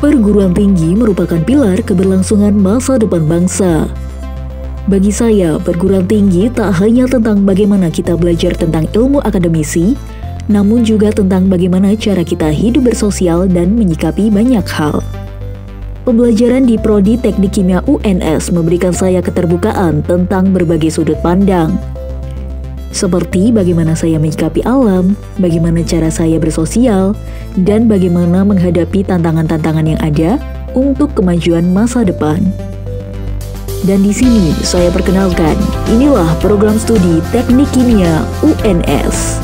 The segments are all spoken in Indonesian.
Perguruan tinggi merupakan pilar keberlangsungan masa depan bangsa. Bagi saya, perguruan tinggi tak hanya tentang bagaimana kita belajar tentang ilmu akademisi, namun juga tentang bagaimana cara kita hidup bersosial dan menyikapi banyak hal. Pembelajaran di Prodi Teknik Kimia UNS memberikan saya keterbukaan tentang berbagai sudut pandang. Seperti bagaimana saya menyikapi alam, bagaimana cara saya bersosial, dan bagaimana menghadapi tantangan-tantangan yang ada untuk kemajuan masa depan. Dan di sini saya perkenalkan, inilah program studi Teknik Kimia UNS.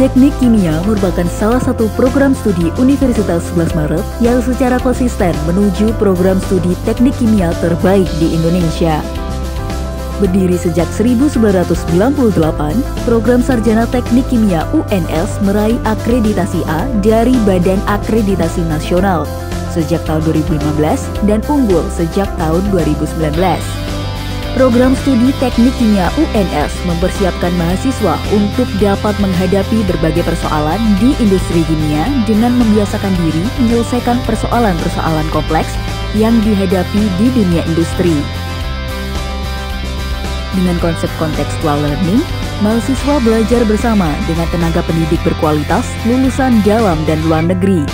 Teknik Kimia merupakan salah satu program studi Universitas 11 Maret yang secara konsisten menuju program studi teknik kimia terbaik di Indonesia. Berdiri sejak 1998, program Sarjana Teknik Kimia UNS meraih akreditasi A dari Badan Akreditasi Nasional sejak tahun 2015 dan unggul sejak tahun 2019. Program studi Teknik Kimia UNS mempersiapkan mahasiswa untuk dapat menghadapi berbagai persoalan di industri kimia dengan membiasakan diri menyelesaikan persoalan-persoalan kompleks yang dihadapi di dunia industri. Dengan konsep contextual learning, mahasiswa belajar bersama dengan tenaga pendidik berkualitas lulusan dalam dan luar negeri.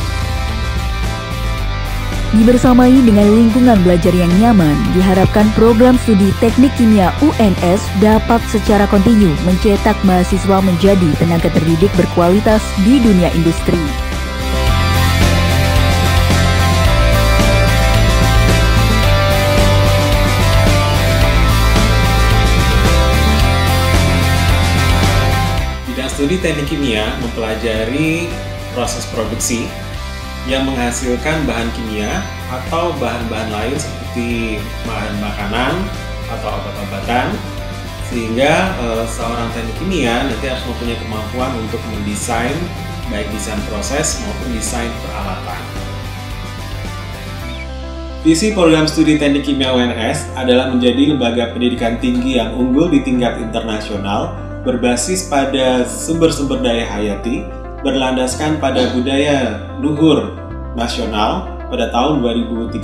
Dibersamai dengan lingkungan belajar yang nyaman, diharapkan program studi Teknik Kimia UNS dapat secara kontinu mencetak mahasiswa menjadi tenaga terdidik berkualitas di dunia industri. Bidang studi Teknik Kimia mempelajari proses produksi yang menghasilkan bahan kimia atau bahan-bahan lain seperti bahan makanan atau obat-obatan, sehingga seorang teknik kimia nanti harus mempunyai kemampuan untuk mendesain baik desain proses maupun desain peralatan. Visi program studi Teknik Kimia UNS adalah menjadi lembaga pendidikan tinggi yang unggul di tingkat internasional, berbasis pada sumber-sumber daya hayati, berlandaskan pada budaya luhur nasional pada tahun 2030.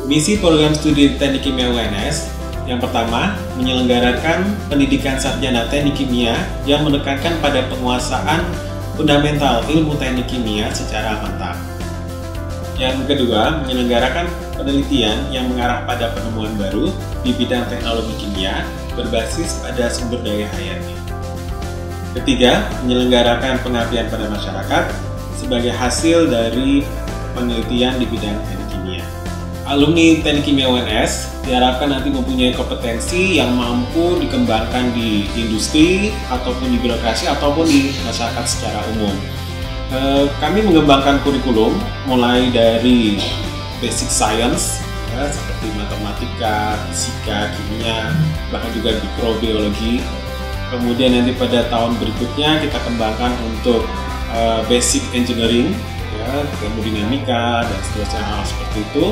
Misi program studi Teknik Kimia UNS yang pertama, menyelenggarakan pendidikan sarjana teknik kimia yang menekankan pada penguasaan fundamental ilmu teknik kimia secara mantap. Yang kedua, menyelenggarakan penelitian yang mengarah pada penemuan baru di bidang teknologi kimia berbasis pada sumber daya hayati. Ketiga, menyelenggarakan pengabdian pada masyarakat sebagai hasil dari penelitian di bidang teknik kimia. Alumni Teknik Kimia UNS diharapkan nanti mempunyai kompetensi yang mampu dikembangkan di industri ataupun di birokrasi ataupun di masyarakat secara umum. Kami mengembangkan kurikulum mulai dari basic science ya, seperti matematika, fisika, kimia, bahkan juga mikrobiologi. Kemudian nanti pada tahun berikutnya kita kembangkan untuk basic engineering, ya, termodinamika dan seterusnya hal seperti itu.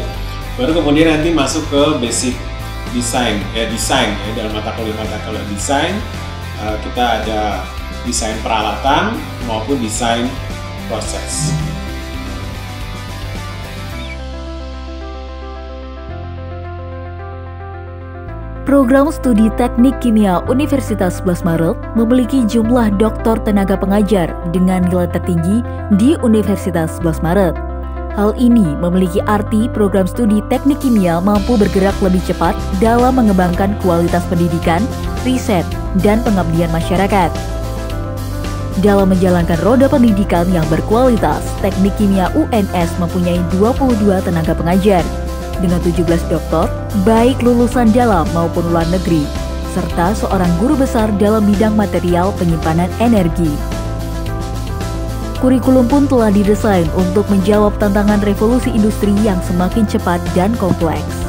Baru kemudian nanti masuk ke basic design, dalam mata kuliah desain kita ada desain peralatan maupun desain proses. Program studi Teknik Kimia Universitas 11 Maret memiliki jumlah doktor tenaga pengajar dengan nilai tertinggi di Universitas 11 Maret. Hal ini memiliki arti program studi Teknik Kimia mampu bergerak lebih cepat dalam mengembangkan kualitas pendidikan, riset, dan pengabdian masyarakat. Dalam menjalankan roda pendidikan yang berkualitas, Teknik Kimia UNS mempunyai 22 tenaga pengajar dengan 17 doktor, baik lulusan dalam maupun luar negeri, serta seorang guru besar dalam bidang material penyimpanan energi. Kurikulum pun telah didesain untuk menjawab tantangan revolusi industri yang semakin cepat dan kompleks.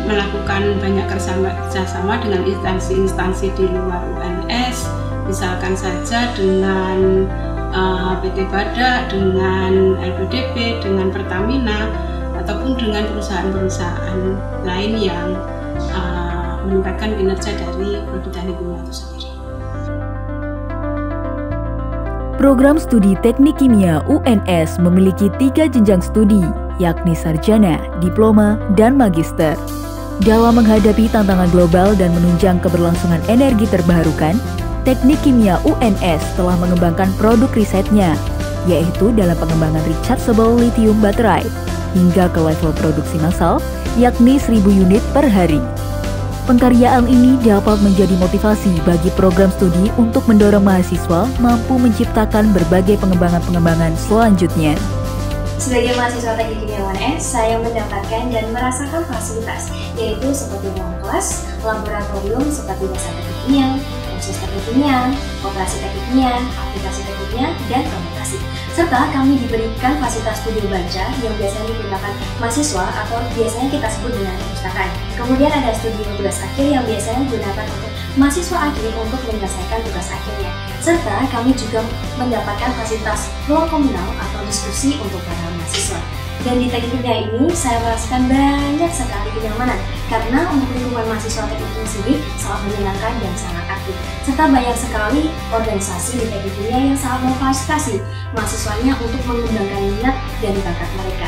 Melakukan banyak kerjasama dengan instansi-instansi di luar UNS, misalkan saja dengan PT Badak, dengan LPDP, dengan Pertamina, ataupun dengan perusahaan-perusahaan lain yang meningkatkan kinerja dari produk teknik kimia itu sendiri. Program studi teknik kimia UNS memiliki 3 jenjang studi, yakni sarjana, diploma, dan magister. Dalam menghadapi tantangan global dan menunjang keberlangsungan energi terbarukan, Teknik Kimia UNS telah mengembangkan produk risetnya, yaitu dalam pengembangan rechargeable lithium baterai, hingga ke level produksi massal, yakni 1000 unit per hari. Pengkaryaan ini dapat menjadi motivasi bagi program studi untuk mendorong mahasiswa mampu menciptakan berbagai pengembangan-pengembangan selanjutnya. Sebagai mahasiswa Teknik Kimia UNS, saya mendapatkan dan merasakan fasilitas, yaitu seperti ruang kelas, laboratorium seperti dasar teknik kimia, proses teknik kimia, operasi teknik kimia, aplikasi teknik kimia, dan fermentasi. Serta kami diberikan fasilitas studio baca yang biasanya digunakan mahasiswa atau biasanya kita sebut dengan perpustakaan. Kemudian ada studio tugas akhir yang biasanya digunakan untuk mahasiswa akhir untuk menyelesaikan tugas akhirnya. Serta kami juga mendapatkan fasilitas ruang komunal atau diskusi untuk para mahasiswa. Dan di teknik kimia ini saya merasakan banyak sekali kenyamanan karena untuk lingkungan mahasiswa teknik kimia sendiri sangat menyenangkan dan sangat aktif. Serta banyak sekali organisasi di teknik kimia yang sangat memfasilitasi mahasiswanya untuk mengembangkan minat dan bakat mereka.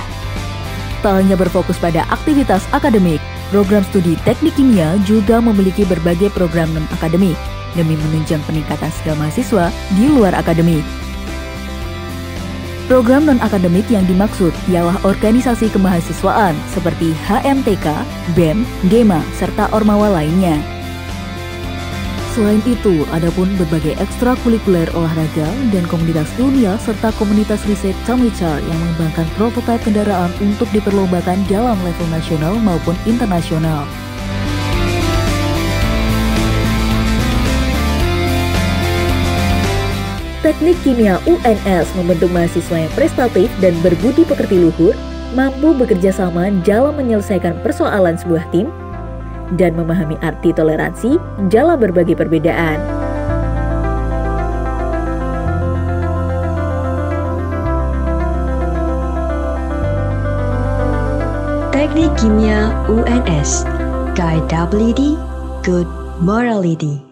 Tak hanya berfokus pada aktivitas akademik, program studi teknik kimia juga memiliki berbagai program non-akademik demi menunjang peningkatan skill mahasiswa di luar akademik. Program non-akademik yang dimaksud ialah organisasi kemahasiswaan seperti HMTK, BEM, GEMA, serta ormawa lainnya. Selain itu, adapun berbagai ekstrakurikuler olahraga dan komunitas dunia serta komunitas riset Tamicar yang mengembangkan prototipe kendaraan untuk diperlombakan dalam level nasional maupun internasional. Teknik Kimia UNS membentuk mahasiswa yang prestatif dan berbudi pekerti luhur, mampu bekerja sama dalam menyelesaikan persoalan sebuah tim, dan memahami arti toleransi dalam berbagai perbedaan. Teknik Kimia UNS, Guidability, Good Morality.